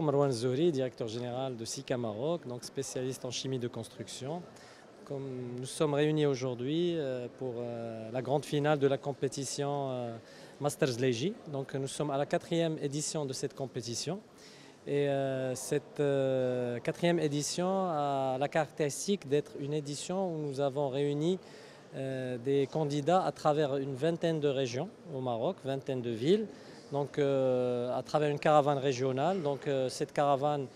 Marwan Zouri, directeur général de SICA Maroc, donc spécialiste en chimie de construction. Comme nous sommes réunis aujourd'hui pour la grande finale de la compétition Masters Leji. Donc nous sommes à la quatrième édition de cette compétition. Et cette quatrième édition a la caractéristique d'être une édition où nous avons réuni des candidats à travers une vingtaine de régions au Maroc, vingtaine de villes. Donc à travers une caravane régionale. Donc cette caravane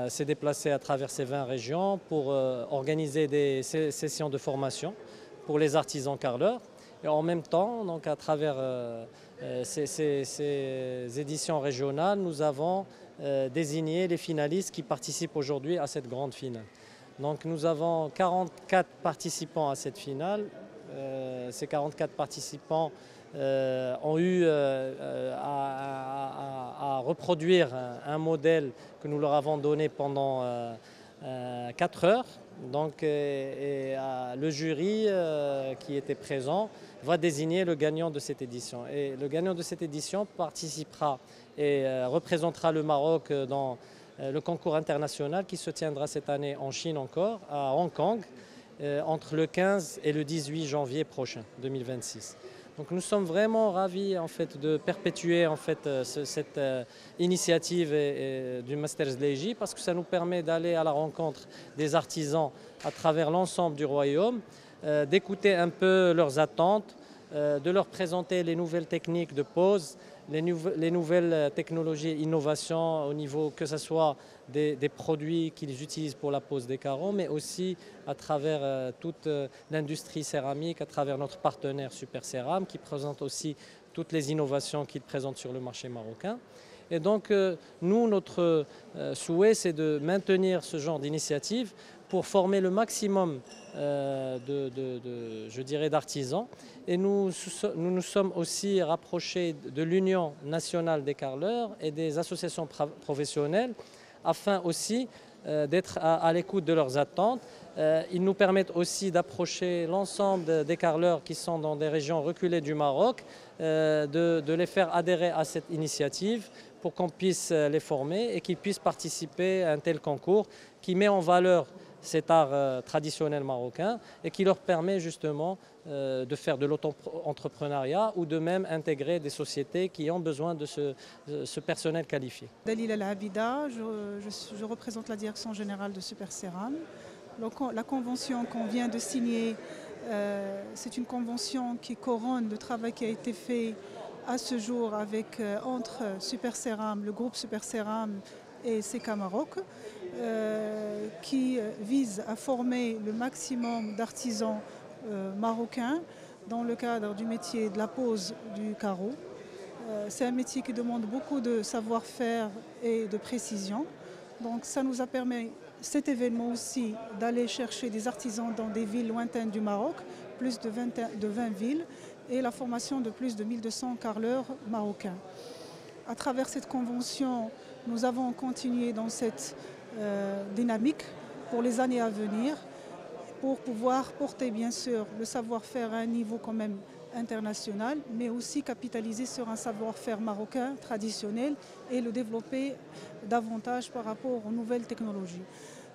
s'est déplacée à travers ces 20 régions pour organiser des sessions de formation pour les artisans carreleurs. Et en même temps, donc à travers ces éditions régionales, nous avons désigné les finalistes qui participent aujourd'hui à cette grande finale. Donc nous avons 44 participants à cette finale. Ces 44 participants ont eu à reproduire un modèle que nous leur avons donné pendant 4 heures. Donc, le jury qui était présent va désigner le gagnant de cette édition. Et le gagnant de cette édition participera et représentera le Maroc dans le concours international qui se tiendra cette année en Chine encore, à Hong Kong, entre le 15 et le 18 janvier prochain, 2026. Donc nous sommes vraiment ravis en fait, de perpétuer en fait, cette initiative du Masters Leji parce que ça nous permet d'aller à la rencontre des artisans à travers l'ensemble du royaume, d'écouter un peu leurs attentes, de leur présenter les nouvelles techniques de pose, les nouvelles technologies et innovations au niveau que ce soit des produits qu'ils utilisent pour la pose des carreaux, mais aussi à travers toute l'industrie céramique, à travers notre partenaire Super Céram qui présente aussi toutes les innovations qu'il présente sur le marché marocain. Et donc nous, notre souhait, c'est de maintenir ce genre d'initiative pour former le maximum je dirais, d'artisans. Et nous nous sommes aussi rapprochés de l'Union nationale des carreleurs et des associations professionnelles afin aussi d'être à l'écoute de leurs attentes. Ils nous permettent aussi d'approcher l'ensemble des carreleurs qui sont dans des régions reculées du Maroc, de les faire adhérer à cette initiative pour qu'on puisse les former et qu'ils puissent participer à un tel concours qui met en valeur cet art traditionnel marocain et qui leur permet justement de faire de l'auto-entrepreneuriat ou de même intégrer des sociétés qui ont besoin de ce personnel qualifié. Dalila El Abida, je représente la direction générale de Super Céram. La convention qu'on vient de signer, c'est une convention qui couronne le travail qui a été fait à ce jour entre Super Céram, le groupe Super Céram et SICA Maroc, qui vise à former le maximum d'artisans marocains dans le cadre du métier de la pose du carreau. C'est un métier qui demande beaucoup de savoir-faire et de précision. Donc ça nous a permis, cet événement aussi, d'aller chercher des artisans dans des villes lointaines du Maroc, plus de 20 villes, et la formation de plus de 1200 carreleurs marocains. À travers cette convention, nous avons continué dans cette dynamique pour les années à venir, pour pouvoir porter bien sûr le savoir-faire à un niveau quand même international, mais aussi capitaliser sur un savoir-faire marocain traditionnel et le développer davantage par rapport aux nouvelles technologies.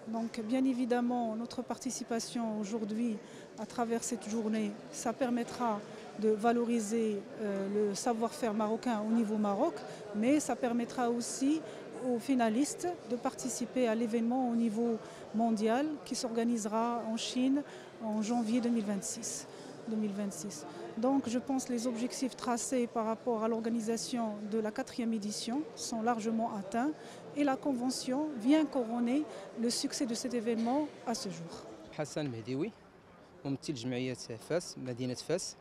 Donc bien évidemment, notre participation aujourd'hui à travers cette journée, ça permettra de valoriser le savoir-faire marocain au niveau Maroc, mais ça permettra aussi aux finalistes de participer à l'événement au niveau mondial qui s'organisera en Chine en janvier 2026. Donc je pense que les objectifs tracés par rapport à l'organisation de la 4e édition sont largement atteints et la convention vient couronner le succès de cet événement à ce jour. حسن مهديوي ممثل جمعية فاس مدينة فاس.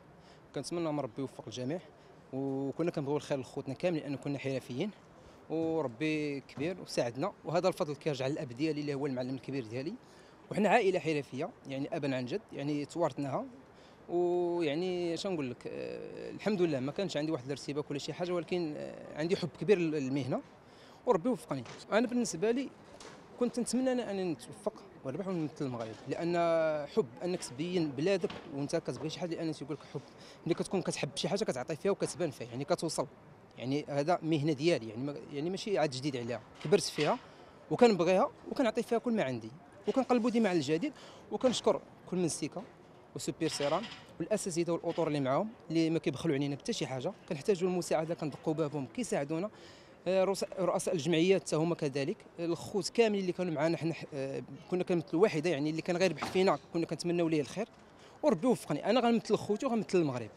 كنتمنى من ربي يوفق الجميع وكنا كنبغيو الخير لخوتنا كاملين لان كنا حرفيين وربي كبير وساعدنا وهذا الفضل كيرجع للاب ديالي اللي هو المعلم الكبير ديالي وحنا عائله حرفيه يعني ابا عن جد يعني توارثناها ويعني شنو نقول لك الحمد لله ما كانش عندي واحد الارتباك ولا شي حاجه ولكن عندي حب كبير للمهنه وربي وفقني. انا بالنسبه لي كنت نتمنى انني نتوفق ونربح ونمثل المغرب لان حب انك تبين بلادك وانت كتبغي شي حاجه لان تيقول لك حب ملي كتكون كتحب شي حاجه كتعطي فيها وكتبان فيها يعني كتوصل يعني هذا مهنه ديالي، يعني ماشي عاد جديد عليها، كبرت فيها وكنبغيها وكنعطي فيها كل ما عندي، وكنقلبوا ديما على الجديد. وكنشكر كل من سيكا وسوبر سيران والاساتذه والاطر اللي معاهم اللي ما كيبخلوا علينا بحتى شي حاجه. كنحتاجوا المساعده كندقوا بابهم كيساعدونا. رؤساء الجمعيات حتى هما كذلك، الخوت كاملين اللي كانوا معنا. حنا كنا كنمثلوا واحده، يعني اللي كان غير يربح فينا كنا كنتمناو ليه الخير، وربي وفقني انا غنمثل خوتي وغنمثل المغرب.